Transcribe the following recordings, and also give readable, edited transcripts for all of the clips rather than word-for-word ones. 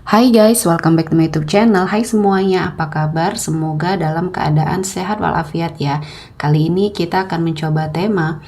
Hai guys, welcome back to my YouTube channel. Hai semuanya, apa kabar? Semoga dalam keadaan sehat walafiat ya. Kali ini kita akan mencoba tema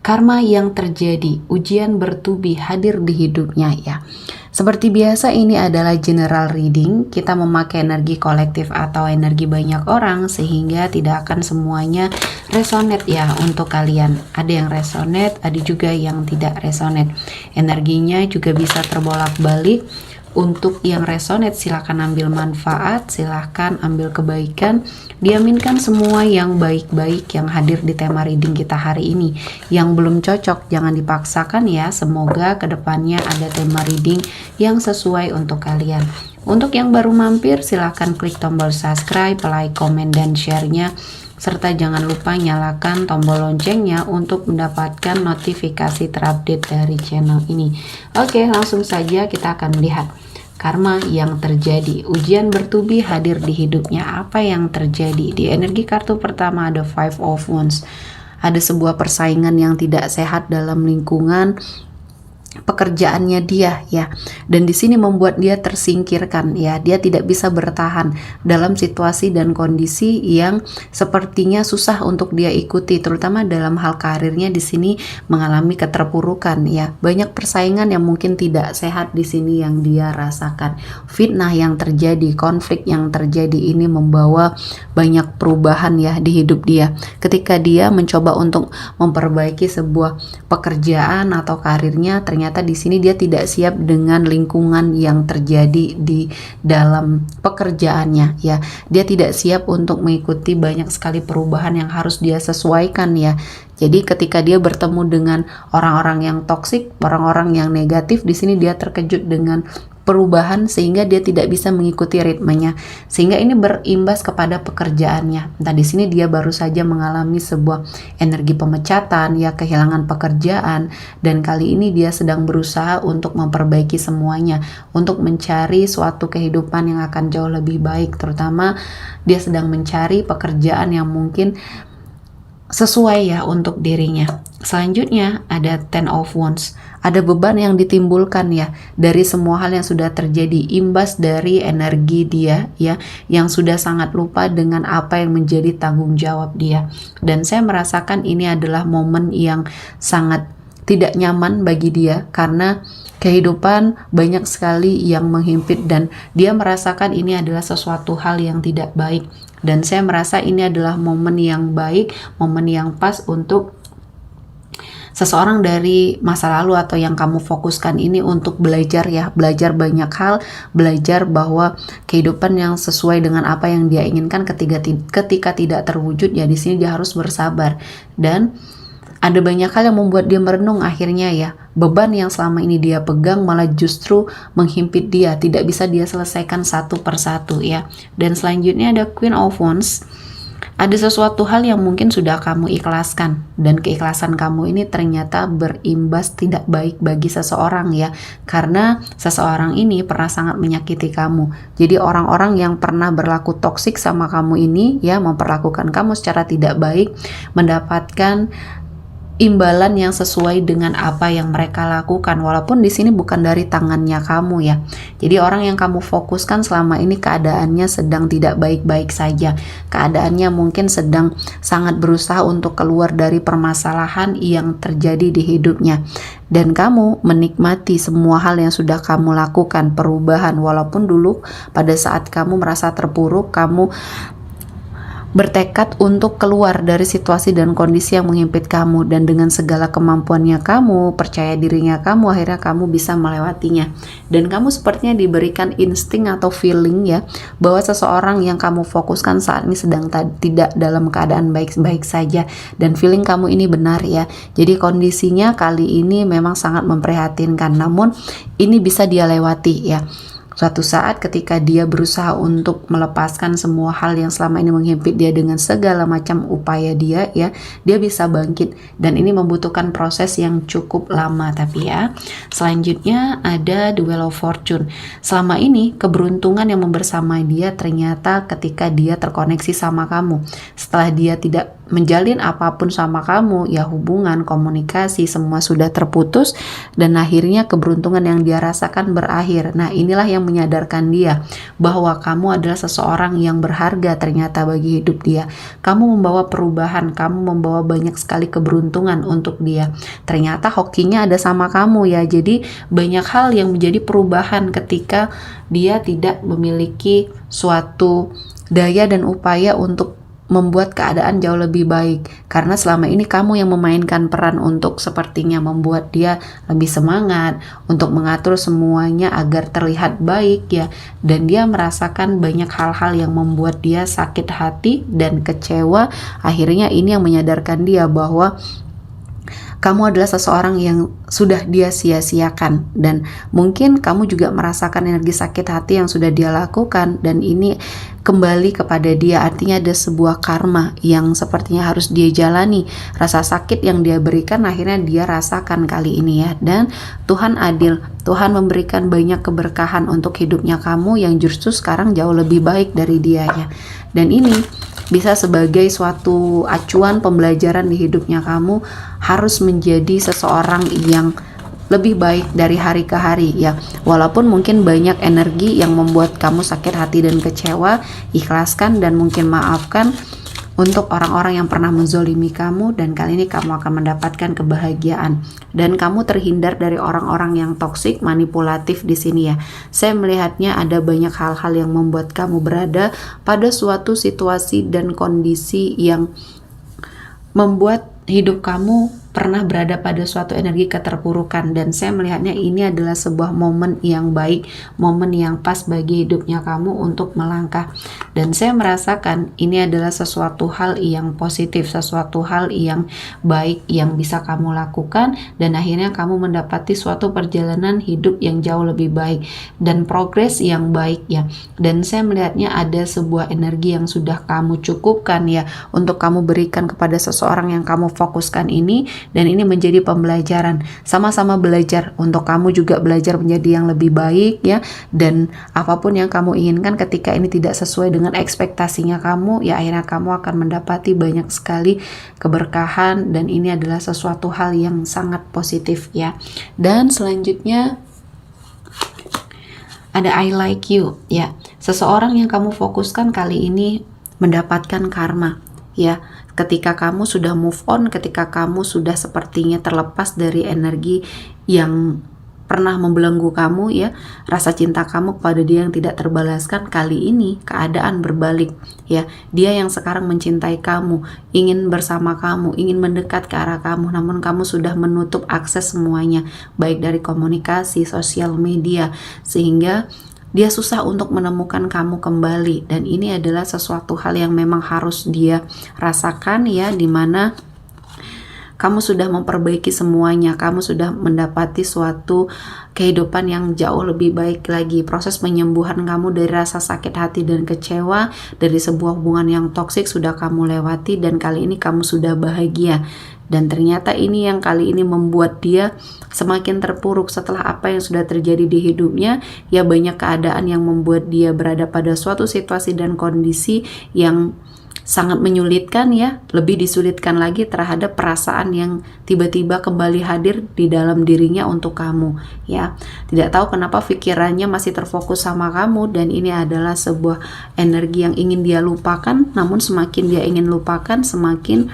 karma yang terjadi, ujian bertubi hadir di hidupnya ya. Seperti biasa ini adalah general reading. Kita memakai energi kolektif atau energi banyak orang sehingga tidak akan semuanya resonate ya untuk kalian. Ada yang resonate, ada juga yang tidak resonate. Energinya juga bisa terbolak-balik. Untuk yang resonate silahkan ambil manfaat, silahkan ambil kebaikan, diaminkan semua yang baik-baik yang hadir di tema reading kita hari ini. Yang belum cocok jangan dipaksakan ya, semoga kedepannya ada tema reading yang sesuai untuk kalian. Untuk yang baru mampir silahkan klik tombol subscribe, like, komen, dan share-nya. Serta jangan lupa nyalakan tombol loncengnya untuk mendapatkan notifikasi terupdate dari channel ini. Oke, langsung saja kita akan lihat karma yang terjadi, ujian bertubi hadir di hidupnya. Apa yang terjadi? Di energi kartu pertama ada Five of Wands. Ada sebuah persaingan yang tidak sehat dalam lingkungan pekerjaannya dia ya, dan di sini membuat dia tersingkirkan ya. Dia tidak bisa bertahan dalam situasi dan kondisi yang sepertinya susah untuk dia ikuti, terutama dalam hal karirnya. Di sini mengalami keterpurukan ya. Banyak persaingan yang mungkin tidak sehat di sini yang dia rasakan. Fitnah yang terjadi, konflik yang terjadi ini membawa banyak perubahan ya di hidup dia. Ketika dia mencoba untuk memperbaiki sebuah pekerjaan atau karirnya, ternyata di sini dia tidak siap dengan lingkungan yang terjadi di dalam pekerjaannya ya. Dia tidak siap untuk mengikuti banyak sekali perubahan yang harus dia sesuaikan ya. Jadi ketika dia bertemu dengan orang-orang yang toksik, orang-orang yang negatif, di sini dia terkejut dengan perubahan sehingga dia tidak bisa mengikuti ritmenya, sehingga ini berimbas kepada pekerjaannya. Nah, di sini dia baru saja mengalami sebuah energi pemecatan ya, kehilangan pekerjaan, dan kali ini dia sedang berusaha untuk memperbaiki semuanya, untuk mencari suatu kehidupan yang akan jauh lebih baik. Terutama dia sedang mencari pekerjaan yang mungkin sesuai ya untuk dirinya. Selanjutnya ada Ten of Wands. Ada beban yang ditimbulkan ya dari semua hal yang sudah terjadi, imbas dari energi dia ya, yang sudah sangat lupa dengan apa yang menjadi tanggung jawab dia. Dan saya merasakan ini adalah momen yang sangat tidak nyaman bagi dia karena kehidupan banyak sekali yang menghimpit dan dia merasakan ini adalah sesuatu hal yang tidak baik. Dan saya merasa ini adalah momen yang baik, momen yang pas untuk seseorang dari masa lalu atau yang kamu fokuskan ini untuk belajar ya, belajar banyak hal, belajar bahwa kehidupan yang sesuai dengan apa yang dia inginkan ketika tidak terwujud ya, di sini dia harus bersabar. Dan ada banyak hal yang membuat dia merenung akhirnya ya. Beban yang selama ini dia pegang malah justru menghimpit dia, tidak bisa dia selesaikan satu persatu ya. Dan selanjutnya ada Queen of Wands. Ada sesuatu hal yang mungkin sudah kamu ikhlaskan, dan keikhlasan kamu ini ternyata berimbas tidak baik bagi seseorang ya, karena seseorang ini pernah sangat menyakiti kamu. Jadi orang-orang yang pernah berlaku toksik sama kamu ini ya, memperlakukan kamu secara tidak baik, mendapatkan imbalan yang sesuai dengan apa yang mereka lakukan, walaupun di sini bukan dari tangannya kamu ya. Jadi orang yang kamu fokuskan selama ini keadaannya sedang tidak baik-baik saja. Keadaannya mungkin sedang sangat berusaha untuk keluar dari permasalahan yang terjadi di hidupnya. Dan kamu menikmati semua hal yang sudah kamu lakukan, perubahan, walaupun dulu pada saat kamu merasa terpuruk, kamu bertekad untuk keluar dari situasi dan kondisi yang menghimpit kamu, dan dengan segala kemampuannya kamu, percaya dirinya kamu, akhirnya kamu bisa melewatinya. Dan kamu sepertinya diberikan insting atau feeling ya, bahwa seseorang yang kamu fokuskan saat ini sedang tidak dalam keadaan baik-baik saja, dan feeling kamu ini benar ya. Jadi kondisinya kali ini memang sangat memprihatinkan, namun ini bisa dia lewati ya. Suatu saat ketika dia berusaha untuk melepaskan semua hal yang selama ini menghimpit dia dengan segala macam upaya dia ya, dia bisa bangkit, dan ini membutuhkan proses yang cukup lama tapi ya. Selanjutnya ada The Wheel of Fortune. Selama ini keberuntungan yang membersamai dia ternyata ketika dia terkoneksi sama kamu. Setelah dia tidak menjalin apapun sama kamu, ya hubungan, komunikasi, semua sudah terputus dan akhirnya keberuntungan yang dia rasakan berakhir. Nah, inilah yang menyadarkan dia bahwa kamu adalah seseorang yang berharga ternyata bagi hidup dia. Kamu membawa perubahan, kamu membawa banyak sekali keberuntungan untuk dia. Ternyata hokinya ada sama kamu ya. Jadi banyak hal yang menjadi perubahan ketika dia tidak memiliki suatu daya dan upaya untuk membuat keadaan jauh lebih baik, karena selama ini kamu yang memainkan peran untuk sepertinya membuat dia lebih semangat untuk mengatur semuanya agar terlihat baik ya, dan dia merasakan banyak hal-hal yang membuat dia sakit hati dan kecewa. Akhirnya ini yang menyadarkan dia bahwa kamu adalah seseorang yang sudah dia sia-siakan, dan mungkin kamu juga merasakan energi sakit hati yang sudah dia lakukan, dan ini kembali kepada dia. Artinya ada sebuah karma yang sepertinya harus dia jalani. Rasa sakit yang dia berikan akhirnya dia rasakan kali ini ya. Dan Tuhan adil, Tuhan memberikan banyak keberkahan untuk hidupnya kamu yang justru sekarang jauh lebih baik dari dia ya. Dan ini bisa sebagai suatu acuan pembelajaran di hidupnya kamu, harus menjadi seseorang yang lebih baik dari hari ke hari ya. Walaupun mungkin banyak energi yang membuat kamu sakit hati dan kecewa, ikhlaskan dan mungkin maafkan untuk orang-orang yang pernah menzolimi kamu, dan kali ini kamu akan mendapatkan kebahagiaan dan kamu terhindar dari orang-orang yang toksik, manipulatif di sini ya. Saya melihatnya ada banyak hal-hal yang membuat kamu berada pada suatu situasi dan kondisi yang membuat hidup kamu pernah berada pada suatu energi keterpurukan, dan saya melihatnya ini adalah sebuah momen yang baik, momen yang pas bagi hidupnya kamu untuk melangkah. Dan saya merasakan ini adalah sesuatu hal yang positif, sesuatu hal yang baik yang bisa kamu lakukan, dan akhirnya kamu mendapati suatu perjalanan hidup yang jauh lebih baik dan progres yang baik ya. Dan saya melihatnya ada sebuah energi yang sudah kamu cukupkan ya untuk kamu berikan kepada seseorang yang kamu fokuskan ini. Dan ini menjadi pembelajaran, sama-sama belajar untuk kamu juga belajar menjadi yang lebih baik ya. Dan apapun yang kamu inginkan ketika ini tidak sesuai dengan ekspektasinya kamu ya, akhirnya kamu akan mendapati banyak sekali keberkahan, dan ini adalah sesuatu hal yang sangat positif ya. Dan selanjutnya ada I like you ya. Seseorang yang kamu fokuskan kali ini mendapatkan karma ya. Ketika kamu sudah move on, ketika kamu sudah sepertinya terlepas dari energi yang pernah membelenggu kamu ya, rasa cinta kamu kepada dia yang tidak terbalaskan, kali ini keadaan berbalik ya. Dia yang sekarang mencintai kamu, ingin bersama kamu, ingin mendekat ke arah kamu, namun kamu sudah menutup akses semuanya, baik dari komunikasi, sosial media, sehingga dia susah untuk menemukan kamu kembali. Dan ini adalah sesuatu hal yang memang harus dia rasakan ya, dimana kamu sudah memperbaiki semuanya, kamu sudah mendapati suatu kehidupan yang jauh lebih baik lagi. Proses penyembuhan kamu dari rasa sakit hati dan kecewa dari sebuah hubungan yang toksik sudah kamu lewati, dan kali ini kamu sudah bahagia. Dan ternyata ini yang kali ini membuat dia semakin terpuruk setelah apa yang sudah terjadi di hidupnya ya. Banyak keadaan yang membuat dia berada pada suatu situasi dan kondisi yang sangat menyulitkan ya, lebih disulitkan lagi terhadap perasaan yang tiba-tiba kembali hadir di dalam dirinya untuk kamu ya. Tidak tahu kenapa pikirannya masih terfokus sama kamu, dan ini adalah sebuah energi yang ingin dia lupakan, namun semakin dia ingin lupakan semakin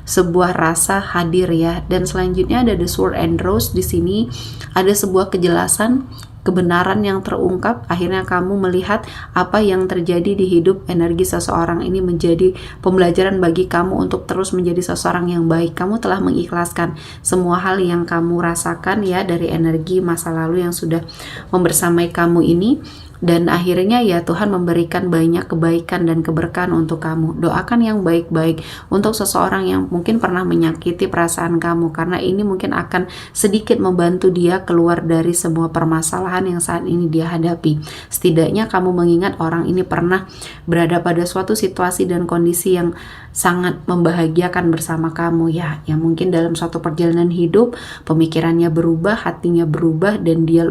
sebuah rasa hadir ya. Dan selanjutnya ada the sword and rose. Di sini ada sebuah kejelasan, kebenaran yang terungkap. Akhirnya kamu melihat apa yang terjadi di hidup energi seseorang ini menjadi pembelajaran bagi kamu untuk terus menjadi seseorang yang baik. Kamu telah mengikhlaskan semua hal yang kamu rasakan ya dari energi masa lalu yang sudah membersamai kamu ini. Dan akhirnya ya Tuhan memberikan banyak kebaikan dan keberkahan untuk kamu. Doakan yang baik-baik untuk seseorang yang mungkin pernah menyakiti perasaan kamu, karena ini mungkin akan sedikit membantu dia keluar dari semua permasalahan yang saat ini dia hadapi. Setidaknya kamu mengingat orang ini pernah berada pada suatu situasi dan kondisi yang sangat membahagiakan bersama kamu ya. Yang mungkin dalam suatu perjalanan hidup pemikirannya berubah, hatinya berubah, dan dia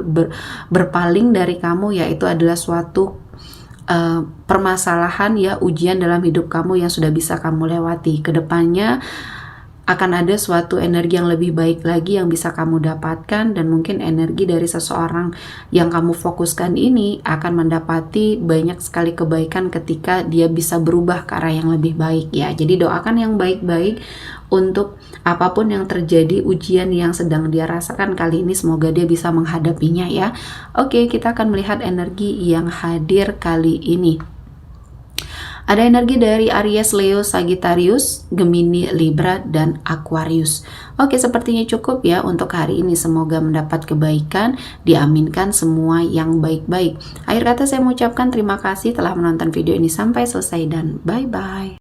berpaling dari kamu, yaitu adalah suatu permasalahan ya, ujian dalam hidup kamu yang sudah bisa kamu lewati. Kedepannya akan ada suatu energi yang lebih baik lagi yang bisa kamu dapatkan, dan mungkin energi dari seseorang yang kamu fokuskan ini akan mendapati banyak sekali kebaikan ketika dia bisa berubah ke arah yang lebih baik ya. Jadi doakan yang baik-baik untuk apapun yang terjadi, ujian yang sedang dia rasakan kali ini, semoga dia bisa menghadapinya ya. Oke, kita akan melihat energi yang hadir kali ini. Ada energi dari Aries, Leo, Sagittarius, Gemini, Libra, dan Aquarius. Oke, sepertinya cukup ya untuk hari ini. Semoga mendapat kebaikan, diaminkan semua yang baik-baik. Akhir kata saya mengucapkan terima kasih telah menonton video ini sampai selesai dan bye-bye.